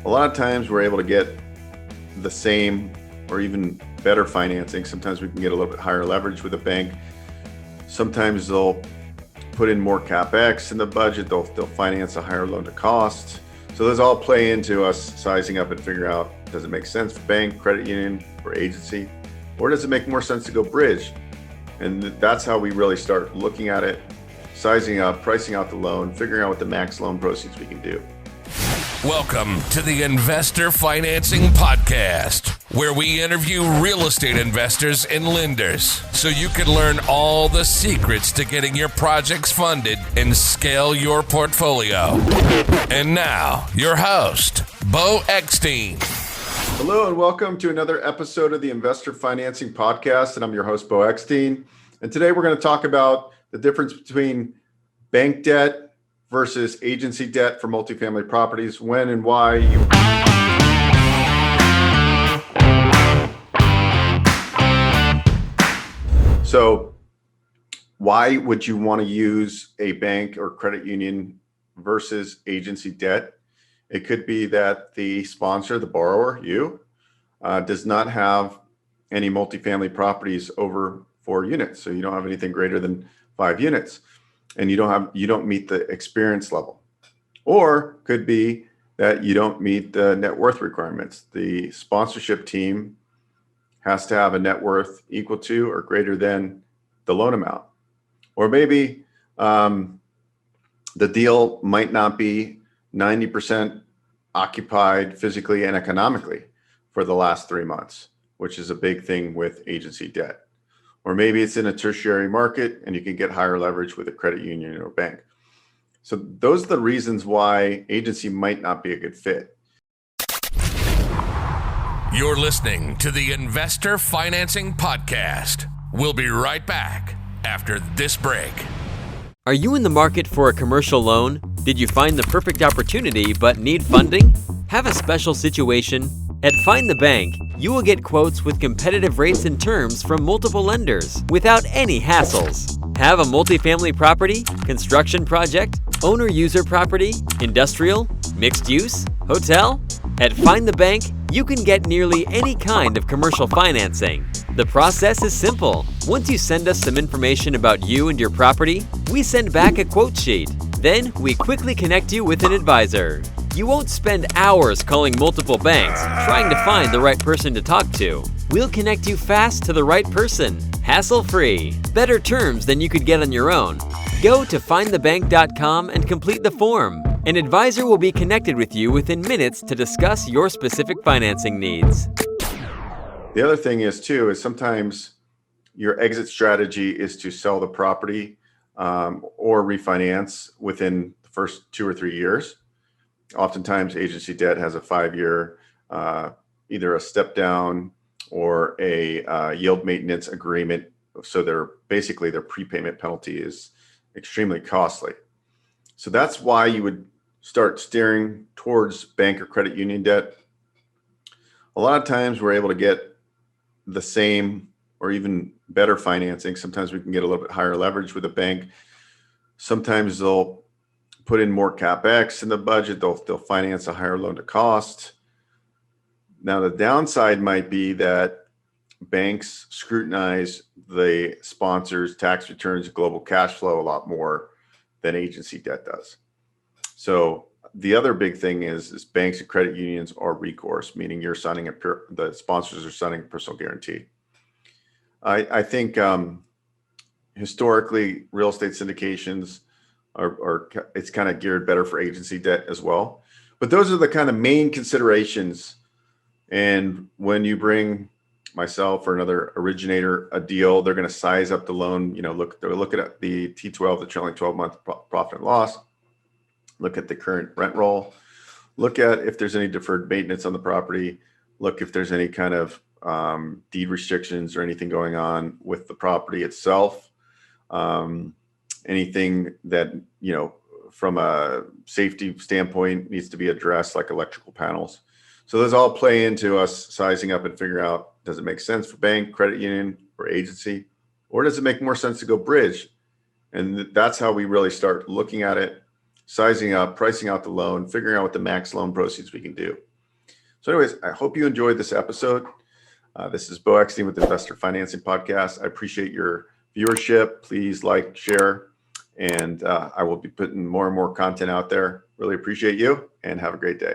A lot of times we're able to get the same or even better financing. Sometimes we can get a little bit higher leverage with a bank. Sometimes they'll put in more CapEx in the budget. They'll finance a higher loan to cost. So those all play into us sizing up and figure out, does it make sense for bank, credit union, or agency? Or does it make more sense to go bridge? And that's how we really start looking at it, sizing up, pricing out the loan, figuring out what the max loan proceeds we can do. Welcome to the Investor Financing Podcast, where we interview real estate investors and lenders so you can learn all the secrets to getting your projects funded and scale your portfolio. And now, your host, Beau Eckstein. Hello and welcome to another episode of the Investor Financing Podcast, and I'm your host, Beau Eckstein. And today we're going to talk about the difference between bank debt versus agency debt for multifamily properties, when and why you... So why would you want to use a bank or credit union versus agency debt? It could be that the sponsor, the borrower, you, does not have any multifamily properties over 4 units. So you don't have anything greater than 5 units. And you don't meet the experience level. Or could be that you don't meet the net worth requirements. The sponsorship team has to have a net worth equal to or greater than the loan amount. Or maybe the deal might not be 90% occupied physically and economically for the last 3 months, which is a big thing with agency debt. Or maybe it's in a tertiary market and you can get higher leverage with a credit union or bank. So those are the reasons why agency might not be a good fit. You're listening to the Investor Financing Podcast. We'll be right back after this break. Are you in the market for a commercial loan? Did you find the perfect opportunity but need funding? Have a special situation? At Find the Bank, you will get quotes with competitive rates and terms from multiple lenders without any hassles. Have a multifamily property, construction project, owner-user property, industrial, mixed use, hotel? At Find the Bank, you can get nearly any kind of commercial financing. The process is simple. Once you send us some information about you and your property, we send back a quote sheet. Then we quickly connect you with an advisor. You won't spend hours calling multiple banks trying to find the right person to talk to. We'll connect you fast to the right person, hassle-free. Better terms than you could get on your own. Go to findthebank.com and complete the form. An advisor will be connected with you within minutes to discuss your specific financing needs. The other thing is sometimes your exit strategy is to sell the property or refinance within the first 2 or 3 years. Oftentimes, agency debt has a 5-year, either a step down or a yield maintenance agreement. So their prepayment penalty is extremely costly. So that's why you would start steering towards bank or credit union debt. A lot of times we're able to get the same or even better financing. Sometimes we can get a little bit higher leverage with a bank. Sometimes they'll put in more CapEx in the budget. They'll finance a higher loan to cost. Now, the downside might be that banks scrutinize the sponsor's tax returns, global cash flow a lot more than agency debt does. So the other big thing is banks and credit unions are recourse, meaning the sponsors are signing a personal guarantee. I think historically, real estate syndications it's kind of geared better for agency debt as well. But those are the kind of main considerations. And when you bring myself or another originator a deal, they're going to size up the loan. Look at the T12, the trailing 12-month profit and loss. Look at the current rent roll. Look at if there's any deferred maintenance on the property. Look if there's any kind of deed restrictions or anything going on with the property itself. Anything that, from a safety standpoint needs to be addressed, like electrical panels. So those all play into us sizing up and figure out, does it make sense for bank, credit union, or agency? Or does it make more sense to go bridge? And that's how we really start looking at it, sizing up, pricing out the loan, figuring out what the max loan proceeds we can do. So anyways, I hope you enjoyed this episode. This is Beau Eckstein with Investor Financing Podcast. I appreciate your viewership. Please like, share, and I will be putting more and more content out there. Really appreciate you, and have a great day.